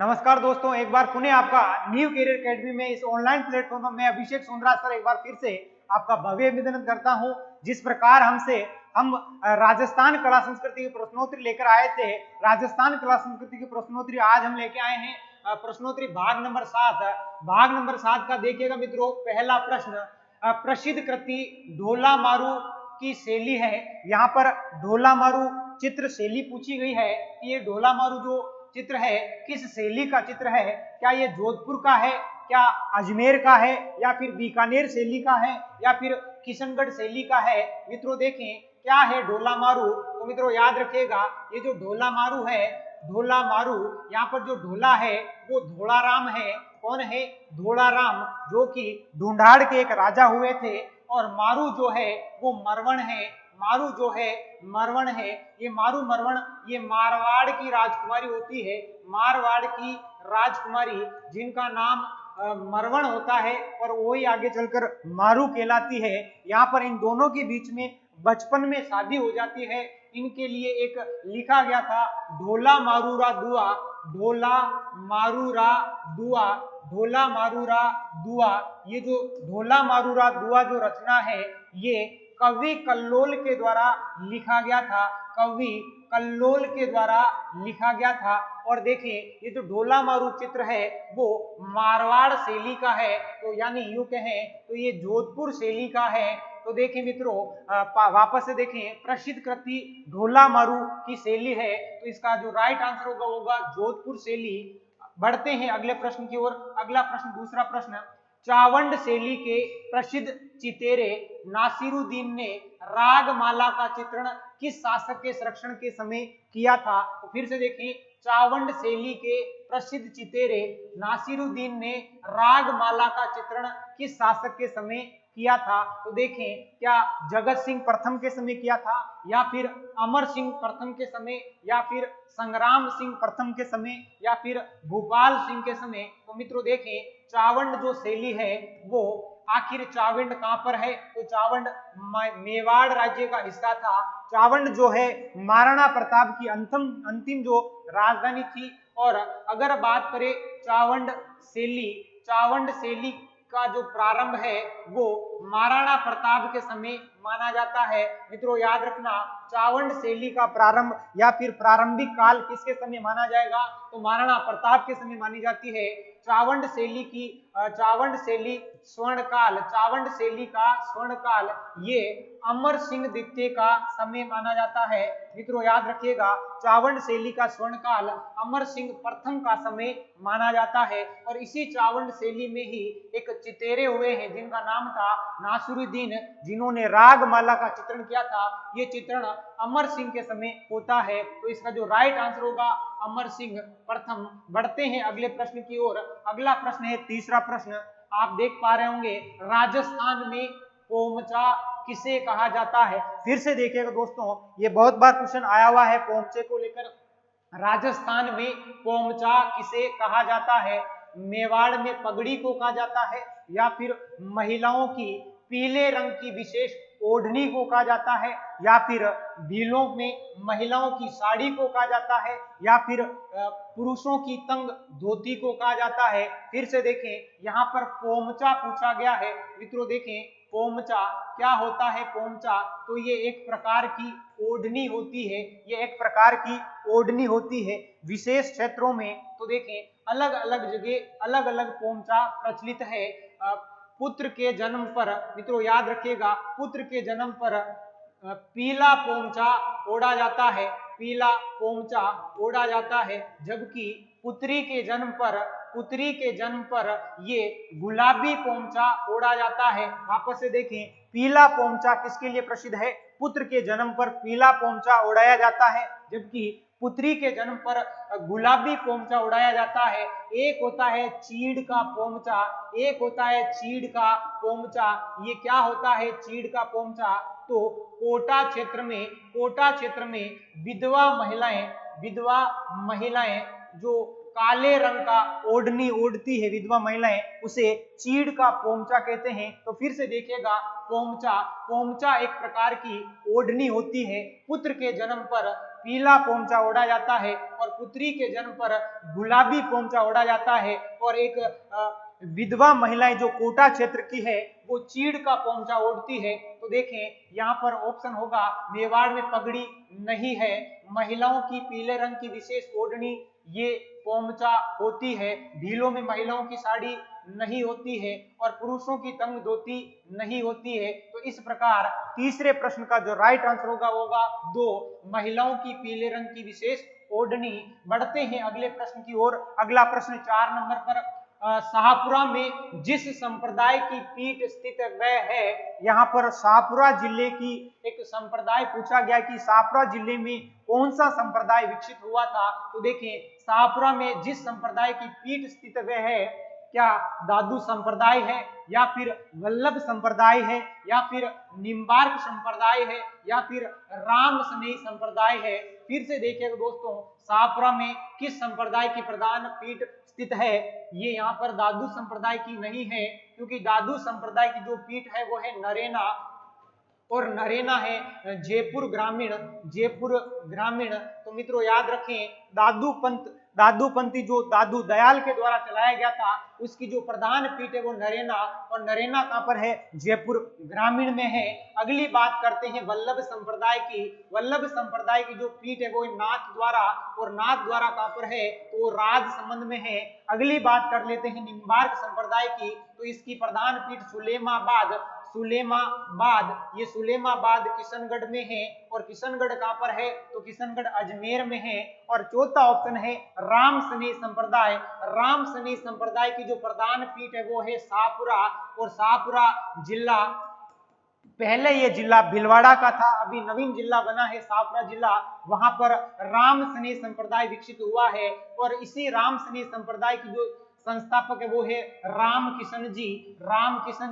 नमस्कार दोस्तों, एक बार पुनः आपका न्यू करियर एकेडमी में इस ऑनलाइन प्लेटफॉर्म पर मैं अभिषेक सुंदरा सर एक बार फिर से आपका भव्य अभिनंदन करता हूं। जिस प्रकार हम राजस्थान कला संस्कृति की प्रश्नोत्तरी लेकर आए थे, राजस्थान कला संस्कृति की प्रश्नोत्तरी आज हम लेके आए हैं प्रश्नोत्तरी भाग नंबर 7। भाग नंबर 7 का देखिएगा मित्रों, पहला प्रश्न प्रसिद्ध कृति ढोला मारू की शैली है। यहाँ पर ढोला मारू चित्र शैली पूछी गई है कि ये ढोला मारू जो चित्र है किस शैली का चित्र है। क्या ये जोधपुर का है, क्या अजमेर का है, या फिर बीकानेर शैली का है, या फिर किशनगढ़ शैली का है। मित्रों देखें क्या है ढोला मारू। तो मित्रों याद रखिएगा, ये जो ढोला मारू है, ढोला मारू, यहाँ पर जो ढोला है वो धोड़ाराम है। कौन है? धोड़ाराम, जो कि ढूंढाड़ के एक राजा हुए थे। और मारू जो है वो मरवण है। मारू जो है मरवण है। ये मारू मरवण ये मारवाड़ की राजकुमारी होती है। मारवाड़ की राजकुमारी जिनका नाम मरवण होता है और वही आगे चलकर मारू कहलाती है। यहाँ पर इन दोनों के बीच में बचपन में शादी हो जाती है। इनके लिए एक लिखा गया था ढोला मारूरा दुआ, ढोला मारूरा दुआ, ढोला मारूरा दुआ। ये जो ढोला मारूरा दुआ जो रचना है ये कवि कल्लोल के द्वारा लिखा गया था। कवि कल्लोल के द्वारा लिखा गया था। और देखिए ये जो ढोला मारू चित्र है वो मारवाड़ शैली का है। तो यानी यूं कहें तो ये जोधपुर शैली का है। तो देखें मित्रों, वापस से देखें, प्रसिद्ध कृति ढोला मारू की शैली है। तो इसका जो राइट आंसर होगा जोधपुर शैली। बढ़ते हैं अगले प्रश्न की ओर। अगला प्रश्न, दूसरा प्रश्न, चावंड शैली के प्रसिद्ध चितेरे नासिरुद्दीन ने रागमाला का चित्रण किस शासक के संरक्षण के समय किया था। तो फिर से देखें, चावंड शैली के प्रसिद्ध चितेरे नासिरुद्दीन ने रागमाला का चित्रण किस शासक के समय किया था। तो देखें क्या जगत सिंह प्रथम के समय किया था, या फिर अमर सिंह प्रथम के समय, या फिर संग्राम सिंह प्रथम के समय, या फिर भूपाल सिंह के समय। तो मित्रों देखें चावंड जो शैली है वो आखिर चावंड कहां पर है। तो चावंड मेवाड़ राज्य का हिस्सा था। चावंड जो है महाराणा प्रताप की अंतिम जो राजधानी थी। और अगर बात करें चावंड शैली का जो प्रारंभ है वो महाराणा प्रताप के समय माना जाता है। मित्रों याद रखना, चावंड शैली का प्रारंभ या फिर प्रारंभिक काल किसके समय माना जाएगा। तो महाराणा प्रताप के समय मानी जाती है। चावंड शैली चावंड शैली का स्वर्णकाल ये अमर सिंह द्वितीय का समय माना जाता है। मित्रों याद रखिएगा, चावंड शैली का स्वर्णकाल अमर सिंह प्रथम का समय माना जाता है। और इसी चावंड शैली में ही एक चितेरे हुए हैं जिनका नाम था नासिरुद्दीन, जिन्होंने रागमाला का चित्रण किया था। ये चित्रण अमर सिंह के समय होता है। तो इसका जो राइट आंसर होगा अमर सिंह प्रथम। बढ़ते हैं अगले प्रश्न की ओर। अगला प्रश्न है तीसरा प्रश्न। आप देख पा रहे होंगे, राजस्थान में पोमचा किसे कहा जाता है। फिर से देखिएगा दोस्तों, ये बहुत बार क्वेश्चन आया हुआ है पोमचे को लेकर। राजस्थान में पोमचा किसे कहा जाता है। मेवाड़ में पगड़ी को कहा जाता है, या फिर महिलाओं की पीले रंग की विशेष ओढ़नी को कहा जाता है, या फिर भीलों में महिलाओं की साड़ी को कहा जाता है, या फिर पुरुषों की तंग धोती को कहा जाता है। फिर से देखें यहाँ पर पोमचा पूछा गया है। मित्रों देखें पोमचा क्या होता है। पोमचा तो ये एक प्रकार की ओढ़नी होती है। ये एक प्रकार की ओढ़नी होती है विशेष क्षेत्रों में। तो देखें अलग अलग जगह अलग अलग पोमचा प्रचलित है। पुत्र के जन्म पर, मित्रों याद रखिएगा, पुत्र के जन्म पर पीला पोमचा ओढ़ा जाता है। पीला पोमचा ओढ़ा जाता है। जबकि पुत्री के जन्म पर ये गुलाबी पोमचा ओढ़ा जाता है। वापस से देखें, पीला पोमचा किसके लिए प्रसिद्ध है। पुत्र के जन्म पर पीला पोमचा ओढ़ाया जाता है, जबकि पुत्री के जन्म पर गुलाबी पोमचा उड़ाया जाता है। एक होता है चीड़ का पोमचा, एक होता है चीड़ का पोमचा। ये क्या होता है चीड़ का पोमचा। तो कोटा क्षेत्र में विधवा महिलाएं जो काले रंग का ओढ़नी ओढ़ती है विधवा महिलाएं, उसे चीड़ का पोमचा कहते हैं। तो फिर से देखिएगा, पोमचा, पोमचा एक प्रकार की ओढ़नी होती है। पुत्र के जन्म पर पीला पोमचा ओढ़ा जाता है और पुत्री के जन्म पर गुलाबी पोमचा ओढ़ा जाता है। और एक विधवा महिलाएं जो कोटा क्षेत्र की है वो चीड़ का पोमचा ओढ़ती है। तो देखें यहाँ पर ऑप्शन होगा, मेवाड़ में पगड़ी नहीं है, महिलाओं की पीले रंग की विशेष ओढ़नी ये पोमचा होती है, भीलों में महिलाओं की साड़ी नहीं होती है और पुरुषों की तंग धोती नहीं होती है। तो इस प्रकार तीसरे प्रश्न का जो राइट आंसर होगा 2, महिलाओं की पीले रंग की विशेष ओढ़नी। बढ़ते हैं अगले प्रश्न की ओर। अगला प्रश्न 4 नंबर पर, शाहपुरा में जिस संप्रदाय की पीठ स्थित वह है। यहाँ पर शाहपुरा जिले की एक संप्रदाय पूछा गया कि शाहपुरा जिले में कौन सा संप्रदाय विकसित हुआ था। तो देखिए, शाहपुरा में जिस संप्रदाय की पीठ स्थित वह है, क्या दादू संप्रदाय है, या फिर वल्लभ संप्रदाय है, या फिर निम्बार्क संप्रदाय है, या फिर राम स्नेही संप्रदाय है। फिर से देखिएगा दोस्तों, शाहपुरा में किस संप्रदाय की प्रधान पीठ स्थित है। ये यहाँ पर दादू संप्रदाय की नहीं है, क्योंकि दादू संप्रदाय की जो पीठ है वो है नरेना, और नरेना है जयपुर ग्रामीण, जयपुर ग्रामीण। तो मित्रों याद रखें, दादू पंथी जो दादू दयाल के द्वारा चलाया गया था, उसकी जो प्रधान पीठ है वो नरेना, और नरेना कहां पर है, जयपुर ग्रामीण में है। अगली बात करते हैं वल्लभ संप्रदाय की। वल्लभ संप्रदाय की जो पीठ है वो नाथ द्वारा, और नाथ द्वारा कहां पर है, तो राज संबंध में है। अगली बात कर लेते हैं निम्बार्क संप्रदाय की। तो इसकी प्रधान पीठ सुलेमाबाद, ये सुलेमाबाद किशनगढ़ में है, और किशनगढ़ कहां पर है, तो किशनगढ़ अजमेर में है। और चौथा ऑप्शन है राम स्नेही संप्रदाय। राम स्नेही संप्रदाय की जो प्रधान पीठ है वो है शाहपुरा, और शाहपुरा जिला, पहले ये जिला भीलवाड़ा का था, अभी नवीन जिला बना है शाहपुरा जिला, वहां पर राम स्नेही संप्रदाय विकसित हुआ है। और इसी राम स्नेही संप्रदाय की जो संस्थापक है वो है राम किशन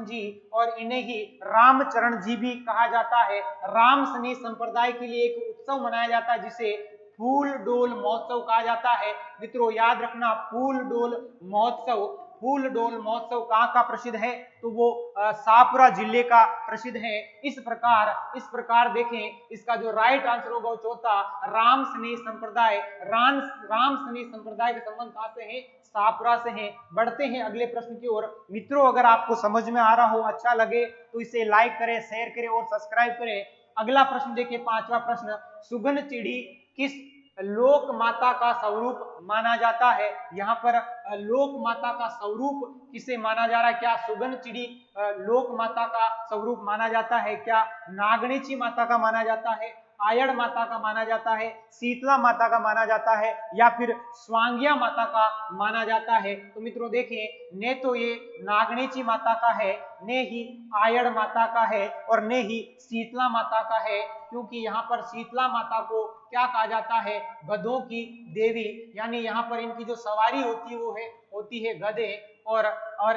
जी, और इन्हें ही रामचरण जी भी कहा जाता है। राम स्नेही संप्रदाय के लिए एक उत्सव मनाया जाता है जिसे फूल डोल महोत्सव कहा जाता है। मित्रों याद रखना, फूल डोल महोत्सव कहाँ का प्रसिद्ध है, तो वो शाहपुरा जिले का प्रसिद्ध है। इस प्रकार देखें, इसका जो राइट आंसर होगा वो चौथा, राम स्नेही संप्रदाय। राम स्नेही संप्रदाय का संबंध कहां से है, शाहपुरा से है। बढ़ते हैं अगले प्रश्न की ओर। मित्रों अगर आपको समझ में आ रहा हो, अच्छा लगे तो इसे लाइक करें, शेयर करें और सब्सक्राइब करें। अगला प्रश्न देखिए, 5वां प्रश्न, सुगन चिड़ी किस लोक माता का स्वरूप माना जाता है। यहाँ पर लोक माता का स्वरूप किसे माना जा रहा है, क्या सुगन चिड़ी लोक माता का स्वरूप माना जाता है, क्या नागणेची माता का माना जाता है, आयड़ माता का माना जाता है, शीतला माता का माना जाता है, या फिर स्वांगिया माता का माना जाता है। तो मित्रों देखिए, ने तो ये नागणेची माता का है, ने ही आयड़ माता का है, और ने ही शीतला माता का है। क्योंकि यहाँ पर शीतला माता को क्या कहा जाता है, गधों की देवी, यानी यहाँ पर इनकी जो सवारी होती है गधे। और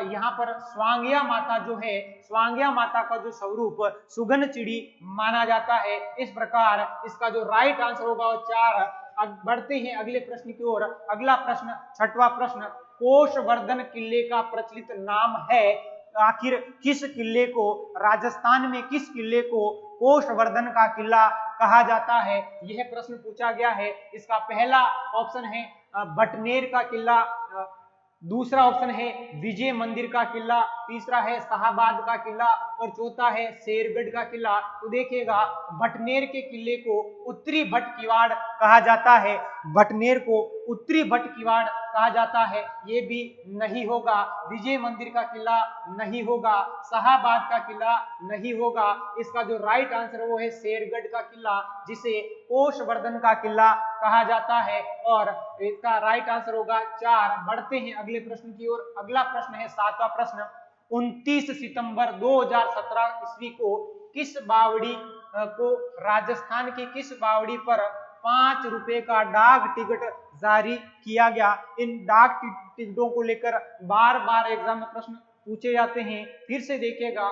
यहाँ पर स्वांगिया माता जो है, स्वांगिया माता का जो स्वरूप सुगन चिड़ी माना जाता है। इस प्रकार इसका जो राइट आंसर होगा वो 4। अब बढ़ते हैं अगले प्रश्न की ओर। अगला प्रश्न, 6वां प्रश्न, कोषवर्धन किले का प्रचलित नाम है। आखिर किस किले को, राजस्थान में किस किले को कोषवर्धन का किला कहा जाता है, यह प्रश्न पूछा गया है। इसका पहला ऑप्शन है बटनेर का किला, दूसरा ऑप्शन है विजय मंदिर का किला, तीसरा है शाहबाद का किला, और चौथा है शेरगढ़ का किला। तो देखिएगा, बटनेर के किले को उत्तरी भट किवाड़ कहा जाता है, बटनेर को उत्तरी भट किवाड़ कहा जाता है, ये भी नहीं होगा। विजय मंदिर का किला नहीं होगा, शाहबाद का किला नहीं होगा। इसका जो राइट आंसर वो है शेरगढ़ का किला, जिसे कोषवर्धन का किला कहा जाता है, और इसका राइट आंसर होगा 4। बढ़ते हैं अगले प्रश्न की ओर। अगला प्रश्न है 7वां प्रश्न, 29 सितंबर 2017 ईस्वी को किस बावड़ी को राजस्थान की किस बावड़ी पर 5 रुपए का डाक टिकट जारी किया गया। इन डाक टिकटों को लेकर बार बार एग्जाम में प्रश्न पूछे जाते हैं। फिर से देखिएगा,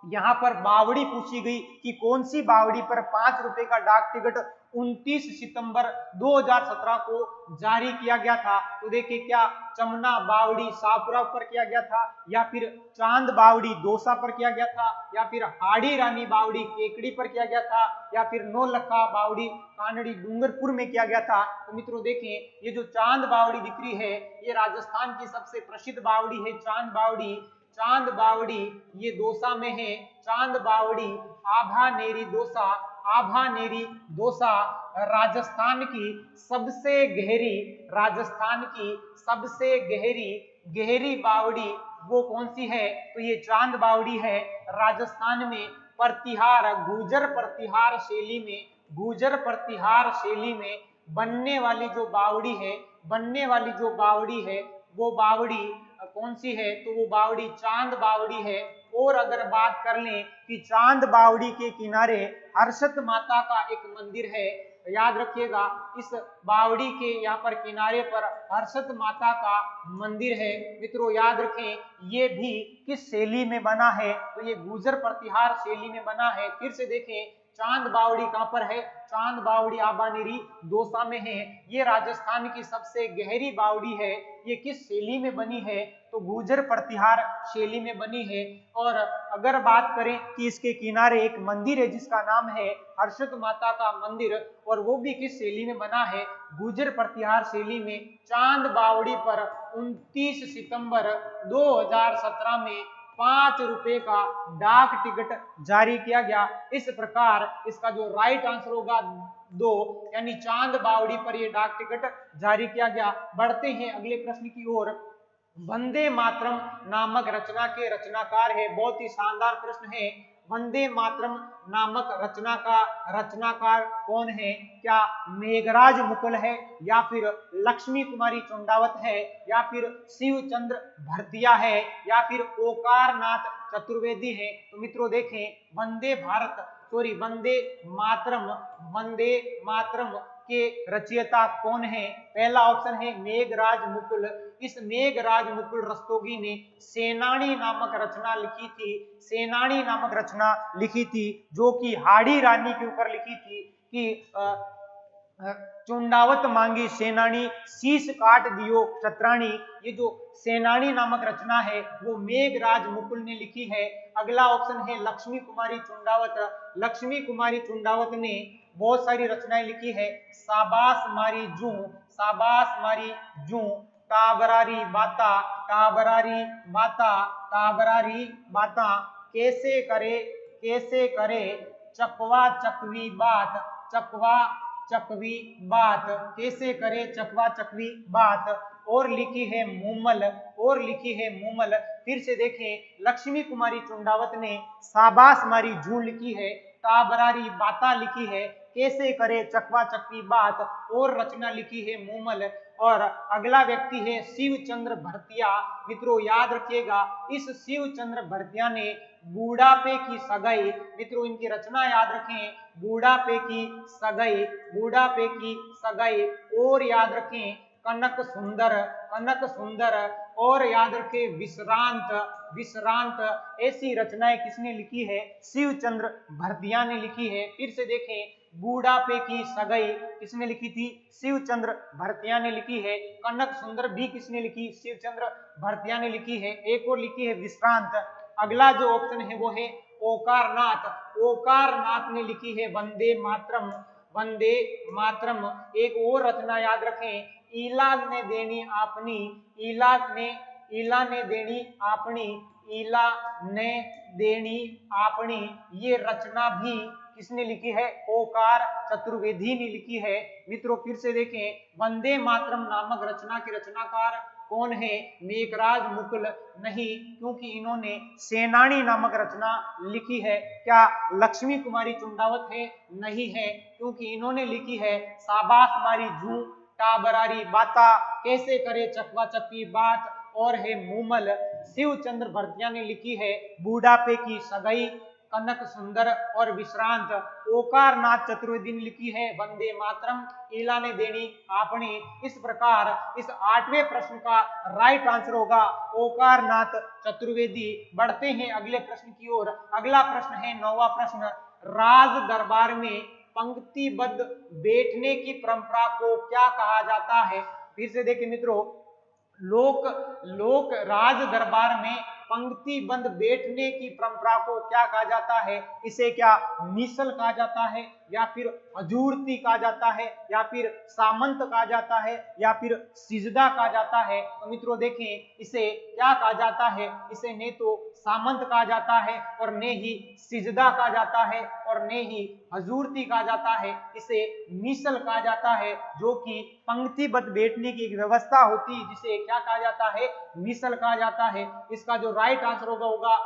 यहाँ पर बावड़ी पूछी गई कि कौन सी बावड़ी पर 5 रुपए का डाक टिकट 29 सितंबर 2017 को जारी किया गया था। तो देखिए, क्या चमना बावड़ी शाहपुरा पर किया गया था, या फिर चांद बावड़ी दौसा पर किया गया था, या फिर हाड़ी रानी बावड़ी केकड़ी पर किया गया था, या फिर नौलखा बावड़ी कानड़ी डूंगरपुर में किया गया था। तो मित्रों देखिए, ये जो चांद बावड़ी दिख रही है, ये राजस्थान की सबसे प्रसिद्ध बावड़ी है। चांद बावड़ी, चांद बावड़ी ये दौसा में है। चांद बावड़ी आभानेरी दौसा, आभानेरी दौसा राजस्थान की सबसे गहरी, राजस्थान की सबसे गहरी बावड़ी वो कौन सी है? तो ये चांद बावड़ी है। राजस्थान में प्रतिहार, गुर्जर प्रतिहार शैली में, गुर्जर प्रतिहार शैली में बनने वाली जो बावड़ी है, बनने वाली जो बावड़ी है, वो बावड़ी कौन सी है? तो वो बावड़ी चांद बावड़ी है। और अगर बात कर लें कि चांद बावड़ी के किनारे हर्षत माता का एक मंदिर है, याद रखिएगा, इस बावड़ी के यहाँ पर किनारे पर हर्षत माता का मंदिर है। मित्रों याद रखें, ये भी किस शैली में बना है? तो ये गुर्जर प्रतिहार शैली में बना है। फिर से देखें, चांद बावड़ी कहां पर है? चांद बावड़ी आबानेरी दौसा में है। ये राजस्थान की सबसे गहरी बावड़ी है। ये किस शैली में बनी है? तो गुर्जर प्रतिहार शैली में बनी है। और अगर बात करें कि इसके किनारे एक मंदिर है जिसका नाम है हर्षत माता का मंदिर, और वो भी किस शैली में बना है? गुर्जर प्रतिहार शैली में। चांद बावड़ी पर 29 सितंबर 2017 में 5 रुपए का डाक टिकट जारी किया गया। इस प्रकार इसका जो राइट आंसर होगा 2, यानी चांद बावड़ी पर यह डाक टिकट जारी किया गया। बढ़ते हैं अगले प्रश्न की ओर। वंदे मातरम नामक रचना के रचनाकार है। बहुत ही शानदार प्रश्न है। वंदे मातरम नामक रचना का रचनाकार कौन है? क्या मेघराज मुकुल है, या फिर लक्ष्मी कुमारी चुंडावत है, या फिर शिव चंद्र भरतिया है, या फिर ओकारनाथ चतुर्वेदी है? तो मित्रों देखें, वंदे भारत सॉरी वंदे मातरम, वंदे मातरम के रचयिता कौन है? पहला ऑप्शन है मेघराज मुकुल। इस मेघराज मुकुल रस्तोगी ने सेनानी नामक रचना लिखी थी, सेनानी नामक रचना लिखी थी, जो कि हाड़ी रानी के ऊपर लिखी थी कि चुंडावत मांगी सेनानी, शीश काट दियो क्षत्राणी। ये जो सेनानी नामक रचना है वो मेघराज मुकुल ने लिखी है। अगला ऑप्शन है लक्ष्मी कुमारी चुंडावत। लक्ष्मी कुमारी चुंडावत ने बहुत सारी रचनाएं लिखी है। साबास मारी जू, साबास मारी जू, टाबरारी बाता, टाबरारी बाता, टाबरारी बाता, कैसे करे चकवा चकवी बात, चकवा चकवी बात, कैसे करे चकवा चकवी बात। और लिखी है मूमल, और लिखी है मूमल। फिर से देखें, लक्ष्मी कुमारी चुंडावत ने साबास मारी जू लिखी है, टाबरारी बाता लिखी है, कैसे करे चकवा चकवी बात और रचना लिखी है मूमल। और अगला व्यक्ति है शिव चंद्र भरतिया। मित्रों याद रखिएगा, इस शिव चंद्र भरतिया ने बूढ़ापे की सगाई, मित्रों इनकी रचना याद रखें, बूढ़ापे की सगाई, बूढ़ापे की सगाई, और याद रखें कनक सुंदर, कनक सुंदर, और याद रखें विश्रांत, विश्रांत। ऐसी रचनाएं किसने लिखी है? शिव चंद्र भरतिया ने लिखी है। फिर से देखें, बूढ़ापे की सगाई किसने लिखी थी? शिव चंद्र भरतिया ने लिखी है। कनक सुंदर भी किसने लिखी? शिव चंद्र भरतिया ने लिखी है। एक और लिखी है विश्रांत। अगला जो ऑप्शन है वो है ओकारनाथ। ओकारनाथ ने लिखी है वंदे मातरम, वंदे मातरम। एक और रचना याद रखें, ईला ने देनी आपनी, ईला ने देनी आपनी, ईला ने देनी आपनी। ये रचना भी किसने लिखी है? ओकार चतुर्वेदी ने लिखी है। मित्रों फिर से देखें, वंदे मातरम नामक रचना के रचनाकार कौन है? मेघराज मुकुल नहीं, क्योंकि इन्होंने सेनानी नामक रचना लिखी है। क्या लक्ष्मी कुमारी चुंडावत है? नहीं है, क्योंकि इन्होंने लिखी है साबास मारी जू, टाबरारी बाता, कैसे करे चकवा चक्की बात, और है मूमल। शिव चंद्र भरतिया ने लिखी है बूढ़ापे की सगाई, कनक सुंदर और विश्रांत। ओकारनाथ चतुर्वेदी ने लिखी है वंदे मातरम, ईला ने देनी आपने। इस प्रकार इस 8वें प्रश्न का राइट आंसर होगा ओकारनाथ चतुर्वेदी। बढ़ते हैं अगले प्रश्न की ओर। अगला प्रश्न है 9वां प्रश्न। राज दरबार में पंक्तिबद्ध बैठने की परंपरा को क्या कहा जाता है? फिर से देखिए मित्रों, लोक राज दरबार में पंक्तिबद्ध बैठने की परंपरा को क्या कहा जाता है? इसे क्या मिसल कहा जाता है, या फिर हजूरती कहा जाता है, या फिर सामंत कहा जाता है, या फिर सिजदा कहा जाता है? तो मित्रों देखें, इसे क्या कहा जाता है? इसे ने तो सामंत कहा जाता है, और ने ही सिजदा कहा जाता है, और ने ही हजूरती कहा जाता है। इसे मिसल कहा जाता है, जो कि पंक्तिबद्ध बैठने की एक व्यवस्था होती है, जिसे क्या कहा जाता है? मिसल कहा जाता है। इसका जो राइट आंसर होगा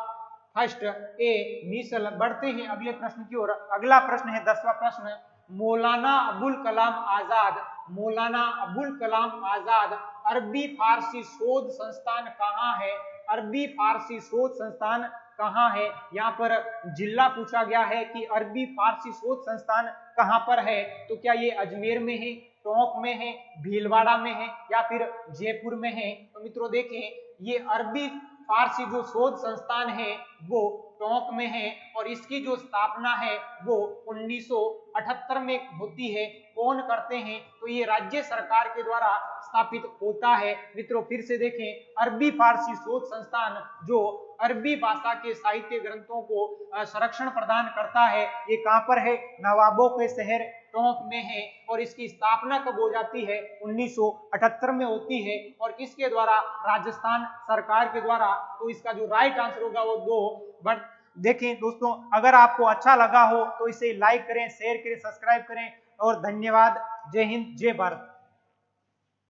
फर्स्ट ए, मिसल। बढ़ते हैं अगले प्रश्न की ओर। अगला प्रश्न है 10वां प्रश्न, मौलाना अबुल कलाम आजाद, मौलाना अबुल कलाम आजाद अरबी फारसी शोध संस्थान कहाँ है? अरबी फारसी शोध संस्थान कहाँ है? यहाँ पर जिला पूछा गया है कि अरबी फारसी शोध संस्थान कहाँ पर है। तो क्या ये अजमेर में है, टोंक में है, भीलवाड़ा में है, या फिर जयपुर में है? तो मित्रों देखें, ये अरबी फारसी जो शोध संस्थान है वो टोंक में है, और इसकी जो स्थापना है वो 1978 में होती है। कौन करते हैं? तो ये राज्य सरकार के द्वारा स्थापित होता है। मित्रों फिर से देखें, अरबी फारसी शोध संस्थान जो अरबी भाषा के साहित्य ग्रंथों को संरक्षण प्रदान करता है, ये कहां पर है? नवाबों के शहर टोंक में है। और इसकी स्थापना कब हो जाती है? 1978 में होती है, और किसके द्वारा? राजस्थान सरकार के द्वारा। तो इसका जो राइट आंसर होगा वो 2। बट देखें दोस्तों, अगर आपको अच्छा लगा हो तो इसे लाइक करें, शेयर करें, सब्सक्राइब करें, और धन्यवाद। जय हिंद, जय भारत।